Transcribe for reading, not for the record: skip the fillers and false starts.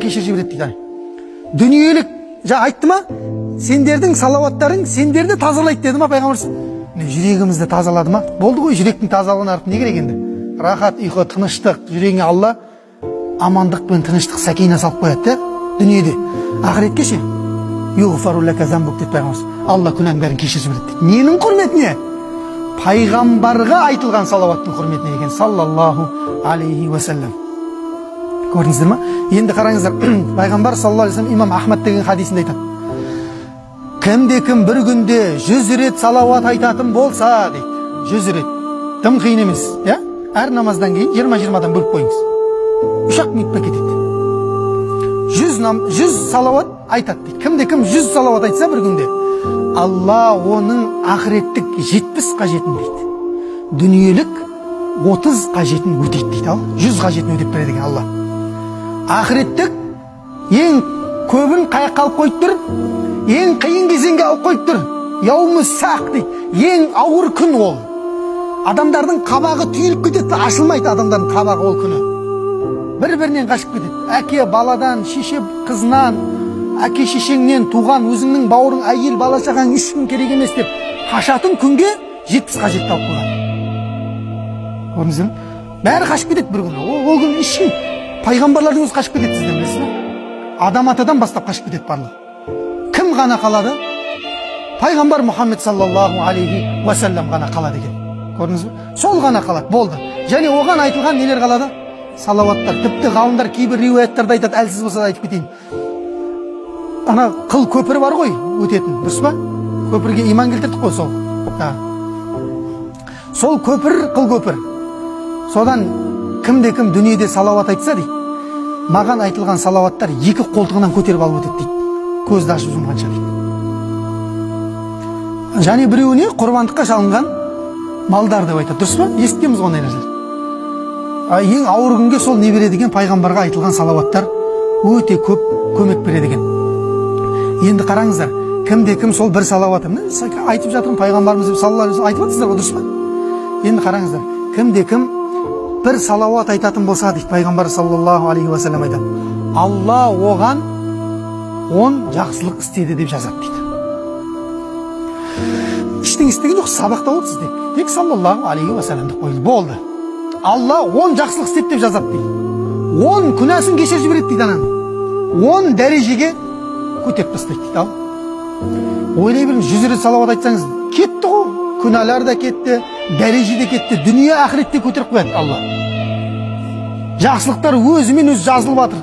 кешіріп жібереді дейді. Дүниелік айтты ма? Сендердің салауаттарың сендерді тазалайды деді ма пайғамбарымыз? Жүрегімізді тазалады ма? Болды ғой, жүректің тазалығын артып не керек енді? Рахат, ұйқы, тыныштық, жүрегіңе Алла амандық пен тыныштық, сәкина салып қояды, дүниеде. Ақыретке ше? Юғфару лака замбук деді пайғамбарымыз. Алла күнәң бәрін кешіріп жібереді дейді. Ненің құрметіне? Пайғамбарға айтылған салауаттың құрметіне екен, саллаллаху алейхи уассалам. Көрдіңіздер ма? Енді қараңыздар, пайғамбар саллаллаху алейхи вассалам имам Ахмад деген хадисінде айтады. Кімде-кім бір күнде 100 рет салауат айтатын болса, дейді. 100 рет. Тым қиын емес, я? Әр намаздан кейін 20-20-дан бөліп қойыңыз. 3 минутта кетеді. 100 салауат айтады дейді. Кімде-кім 100 салауат айтса бір күнде, Алла оның ақыреттік 70 қажетін дейді. Дүниелік 30 қажетін өтейді дейді. 100 қажетін өтеп береді екен Алла. Ақыреттік ең көбін қаяққа алып қойып тұр, ең қиын кезеңге алып қойып тұр. Яумы сақ дейді. Ең ауыр күн ол. Адамдардың қабағы түйіліп кетеді, ашылмайды адамдардың қабағы ол күні. Бір-бірінен қашып кетеді. Әке баладан, шеше қызынан, әке шешеңнен туған өзіңнің бауырың, әйел бала шағаң ешкім керек емес деп қашатын күнге 70 қажет алып қойған. Көрдіңіздер ме? Бәрі қашып кетеді бір күні. Ол күн ешкім, пайғамбарлардың өзі қашып кетеді, сізден білесіз бе? Адам атадан бастап қашып кетеді барлығы. Кім ғана қалады? Пайғамбар Мұхаммед саллаллаху алейхи уассалам ғана қалады екен. Көрдіңіз бе? Сол ғана қалады, болды. Және оған айтылған нелер қалады? Салауаттар. Тіпті ғалымдар кейбір риуаяттарда айтады, әлсіз болса да айтып кетейін. Ана қыл көпірі бар ғой, өтетін, дұрыс па? Көпірге иман келтірдік қой сол. Сол көпір, қыл көпір. Содан кімде-кім дүниеде салауат айтса дейді, маған айтылған салауаттар 2 қолтығынан көтеріп алып өтеді дейді. Көзді ашып жұмғанша дейді. Және біреуіне құрбандыққа шалынған малдар деп айтады, дұрыс па? Естігенбіз ғой ондай нәрселер. Ең ауыр күнге сол не береді екен? Пайғамбарға айтылған салауаттар өте көп көмек береді екен. Енді қараңыздар, кімде-кім сол бір салауат айтып жатырмын, пайғамбарымыз саллаллаху алейхи вассалам айтып жатсыздар ғой, дұрыс па? Енді қараңыздар, кімде-кім бір салауат айтатын болса дейді, пайғамбар саллаллаху алейхи вассалам айтады, Алла оған 10 жақсылық істеді деп жазады дейді. Іштің істеген жоқ, сабақта отырсыз деп. Тек саллаллаху алейхи вассалам деп қойылды. Болды. Алла 10 жақсылық істеді деп жазады дейді. 10 күнәсін кешіріп жібереді дейді ананы. 10 дәрежеге көтеріп тастайды дейді. Ойлай беріңіз, 100 рет салауат айтсаңыз, кетті ғой. Күнәлар да кетті, дәреже де кетті, дүние ақыретте көтеріп қояды Алла. Жақсылықтар өзімен өзі жазылып жатыр.